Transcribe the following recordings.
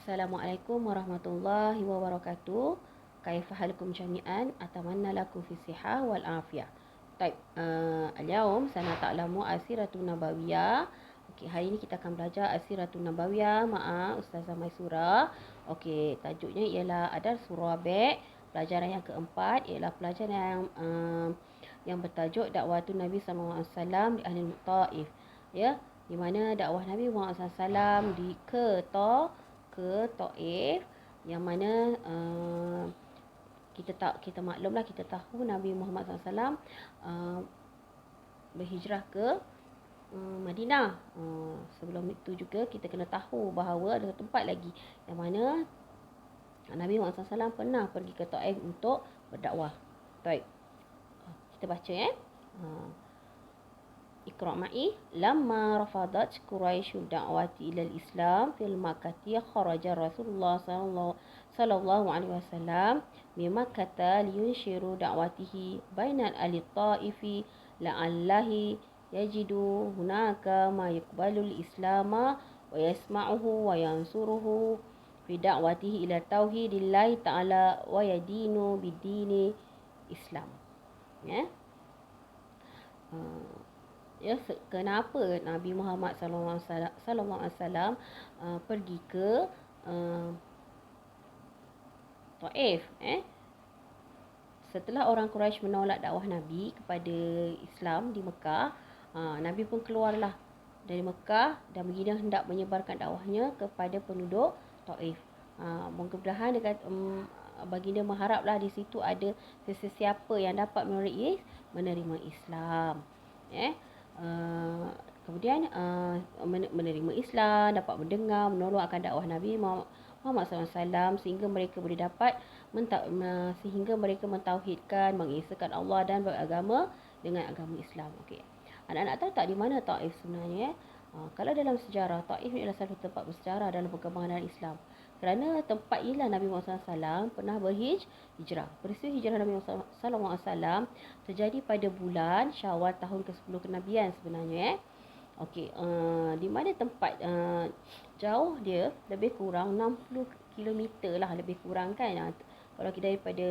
Assalamualaikum warahmatullahi wabarakatuh. Kaifa halukum jami'an? Atamanna lakum fi sihah wal afiyah. Baik, اليوم سنتعلم السيرة النبوية. Okey, hari ini kita akan belajar As-Siratul Nabawiyah ma'a Ustazah Maisura. Okey, tajuknya ialah Adar Surah Bek. Pelajaran yang keempat ialah pelajaran yang bertajuk Dakwatun Nabi SAW di Ahli Taif. Ya, di mana dakwah Nabi Muhammad SAW ke Taif, yang mana kita maklumlah, kita tahu Nabi Muhammad SAW berhijrah ke Madinah. Sebelum itu juga kita kena tahu bahawa ada tempat lagi yang mana Nabi Muhammad SAW pernah pergi ke Taif untuk berdakwah. Baik, kita baca ya. Iqra' ma'i. Lamma rafadat Quraisy da'wati ilal Islam fil Makkati kharaja Rasulullah sallallahu alaihi wasallam min Makkah liyunshiru da'watihi bainal ahli Taifi la'allahi yajidu hunaka ma yuqbalul Islama wa yasma'uhu wa yansuruhu fi da'watihi ila tauhidillahi ta'ala wa yadinu bidini Islam. Ya. Ya, kenapa Nabi Muhammad sallallahu alaihi wasallam pergi ke Taif? Setelah orang Quraisy menolak dakwah Nabi kepada Islam di Mekah, Nabi pun keluarlah dari Mekah dan baginda hendak menyebarkan dakwahnya kepada penduduk Taif. Mudah-mudahan baginda mengharaplah di situ ada sesiapa yang dapat menerima Islam. Kemudian menerima Islam, dapat mendengar, menolong akan dakwah Nabi Muhammad SAW sehingga mereka boleh dapat mentauhidkan, mengesahkan Allah dan beragama dengan agama Islam. Okey. Anak-anak tahu tak di mana Taif sebenarnya? Kalau dalam sejarah, Taif adalah satu tempat bersejarah dalam perkembangan Islam. Kerana tempat inilah Nabi Muhammad SAW pernah berhijrah. Peristiwa hijrah Nabi Muhammad SAW terjadi pada bulan Syawal tahun ke-10 kenabian sebenarnya. Okey, di mana tempat jauh dia lebih kurang 60 km lah, lebih kurang kan. Kalau kita daripada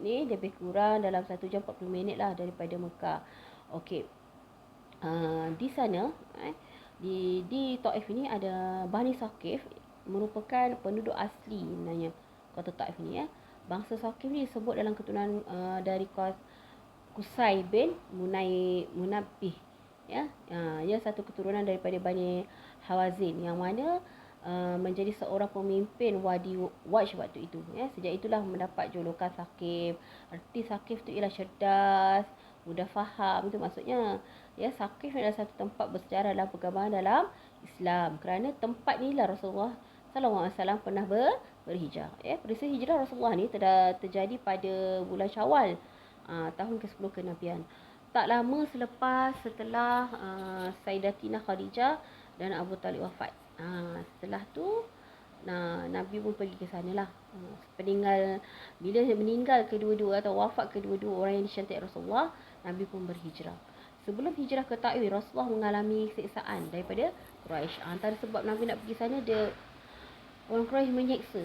ni lebih kurang dalam 1 jam 40 minit lah daripada Mekah. Okey. Di sana di Taif ini ada Bani Saqif, merupakan penduduk asli sebenarnya kota Taif ni. Bangsa Saqif ni disebut dalam keturunan dari Qusay bin Munabbih. Ia satu keturunan daripada Bani Hawazin yang mana menjadi seorang pemimpin Wadi Wajh waktu itu. Sejak itulah mendapat julukan Saqif. Arti Saqif tu ialah cerdas, mudah faham, itu maksudnya. Saqif adalah satu tempat bersejarah dalam perkembangan dalam Islam. Kerana tempat ni lah Rasulullah SAW pernah berhijrah. Peristiwa hijrah Rasulullah ni terjadi pada bulan Syawal tahun ke-10 kenabian. Tak lama setelah Sayyidatina Khadijah dan Abu Talib wafat. Setelah tu Nabi pun pergi ke sana lah. Bila meninggal kedua-dua atau wafat kedua-dua orang yang dicantik Rasulullah, Nabi pun berhijrah. Sebelum hijrah ke Taif, Rasulullah mengalami siksaan daripada Quraisy. Antara sebab Nabi nak pergi sana, orang Quraisy menyeksa,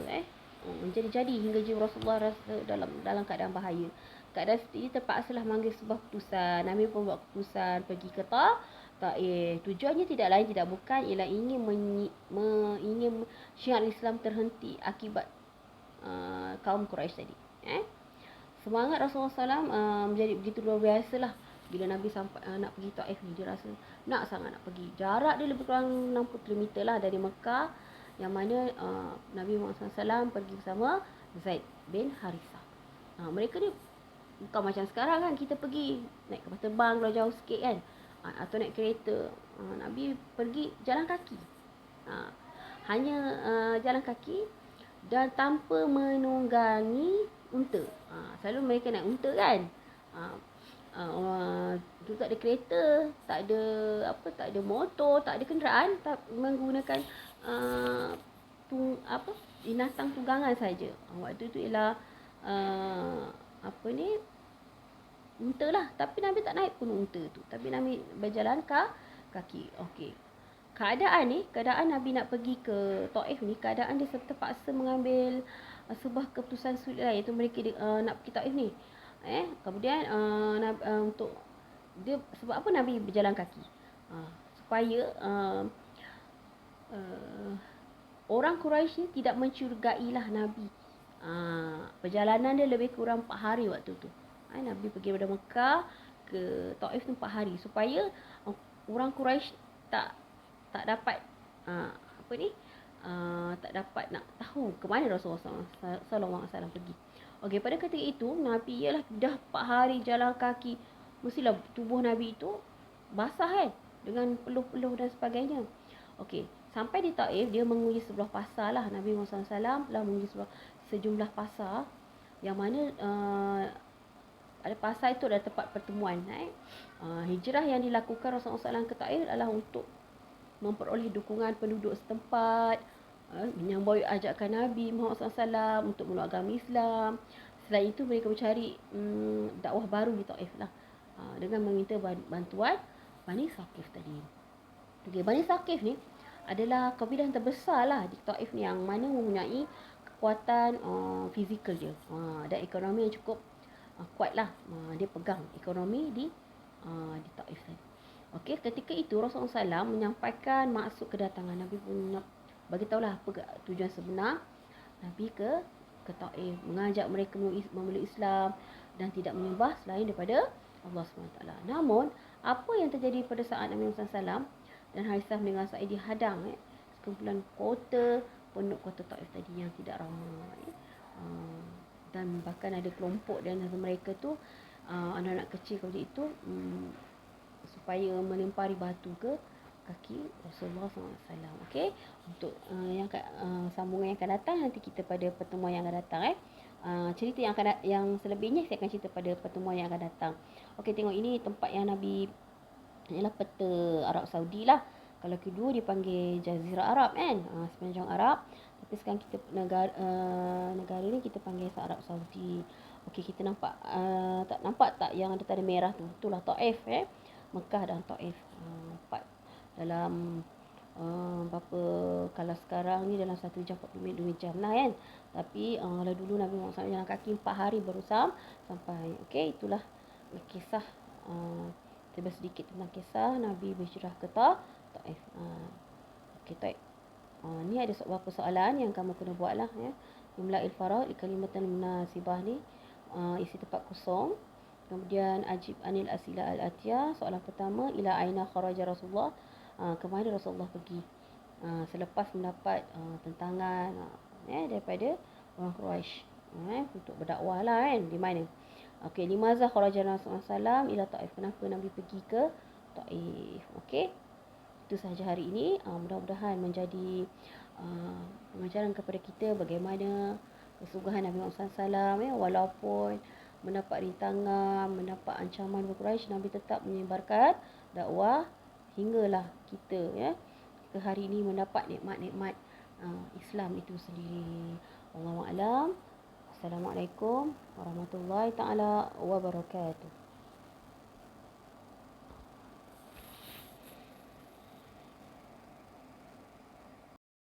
menjadi-jadi hingga jiwa Rasulullah rasa dalam keadaan bahaya. Keadaan seperti ini terpaksalah mengambil sebuah keputusan. Nabi pun buat keputusan pergi ke Taif. Tujuannya tidak lain tidak bukan ialah ingin syiar Islam terhenti akibat kaum Quraisy tadi. Semangat Rasulullah SAW menjadi begitu luar biasa lah. Bila Nabi sampai nak pergi Taif ni, dia rasa sangat nak pergi. Jarak dia lebih kurang 60 km lah dari Mekah, yang mana Nabi Muhammad SAW pergi bersama Zaid bin Harithah. Mereka ni bukan macam sekarang kan, kita pergi naik kapal terbang kalau jauh sikit kan, atau naik kereta. Nabi pergi jalan kaki. Hanya jalan kaki dan tanpa menunggangi unta. Selalu mereka naik unta kan. Tu tak ada kereta, tak ada motor, tak ada kenderaan, menggunakan binatang tunggangan saja. Waktu tu ialah unta lah. Tapi Nabi tak naik pun unta tu, tapi Nabi berjalan kaki. Okey. keadaan Nabi nak pergi ke Taif ni, keadaan dia terpaksa mengambil sebuah keputusan sulit lah, iaitu mereka nak pergi Taif ni. Kemudian untuk dia, sebab apa Nabi berjalan kaki? Supaya orang Quraisy ni tidak mencurigailah Nabi. Perjalanan dia lebih kurang 4 hari waktu tu. Nabi pergi daripada Mekah ke Taif tu 4 hari, supaya orang Quraisy tak dapat tak dapat nak tahu ke mana Rasulullah SAW pergi. Okey, pada ketika itu Nabi ialah dah 4 hari jalan kaki, mestilah tubuh Nabi itu basah kan, dengan peluh-peluh dan sebagainya. Okey, sampai di Taif dia menguji sebuah pasar lah. Nabi Muhammad SAW telah menguji sejumlah pasar, yang mana ada pasar itu adalah tempat pertemuan. Hijrah yang dilakukan Rasulullah SAW ke Taif adalah untuk memperoleh dukungan penduduk setempat, menyambut ajakan Nabi Muhammad SAW untuk meluk agama Islam. Selain itu mereka mencari dakwah baru di Taif lah, dengan meminta bantuan Bani Saqif tadi. Okay, Bani Saqif ni adalah kabilah yang terbesar lah di Taif ni, yang mana mempunyai kekuatan fizikal dia dan ekonomi yang cukup kuat lah. Dia pegang ekonomi di Taif tadi. Okey, ketika itu Rasulullah SAW menyampaikan maksud kedatangan Nabi pun bagi tahulah apa tujuan sebenar Nabi ke Taif, mengajak mereka memeluk Islam dan tidak menyembah selain daripada Allah SWT. Namun, apa yang terjadi pada saat Nabi Muhammad SAW dan Harisah mendengar Sa'id dihadang sekumpulan penduduk kota Taif tadi yang tidak ramai, dan bahkan ada kelompok dan mereka tu anak-anak kecil seperti itu, supaya melempari batu ke kaki Rasulullah SAW. Okey, untuk sambungan yang akan datang nanti kita pada pertemuan yang akan datang. Cerita yang selebihnya saya akan cerita pada pertemuan yang akan datang. Okey, tengok ini tempat yang Nabi, ialah peta Arab Saudi lah. Kalau kedua dipanggil Jazirah Arab kan, sepanjang Arab. Tapi sekarang kita negara ni kita panggil Arab Saudi. Okey, kita nampak tak nampak tak yang ada tanda merah tu? Itulah Taif Mekah dan Taif. Dalam berapa, kalau sekarang ni dalam 1 jam 40 minit 2 jam lah kan. Tapi kalau dulu Nabi Muhammad SAW jalan kaki 4 hari baru sampai. Okey, itulah kisah, terlebih sedikit tentang kisah Nabi berhijrah ke Taif. Okey, Taif. Ni ada beberapa soalan yang kamu kena buat lah ya. Imla'il farad di kalimatan munasibah ni, isi tempat kosong. Kemudian ajib anil asila al-atiyah. Soalan pertama, ila aina kharaja Rasulullah, ke mana Rasulullah pergi selepas mendapat tentangan daripada orang Quraisy untuk berdakwah lah kan, di mana. Okey, limaza kharaja Rasulullah SAW ila Taif, kenapa Nabi pergi ke Taif. Okey, itu sahaja hari ini. Mudah-mudahan menjadi pengajaran kepada kita bagaimana kesungguhan Nabi Muhammad SAW walaupun mendapat rintangan, mendapat ancaman dari Quraisy, Nabi tetap menyebarkan dakwah hinggalah kita ke hari ini mendapat nikmat-nikmat Islam itu sendiri. Wallahu a'lam. Assalamualaikum warahmatullahi taala wabarakatuh.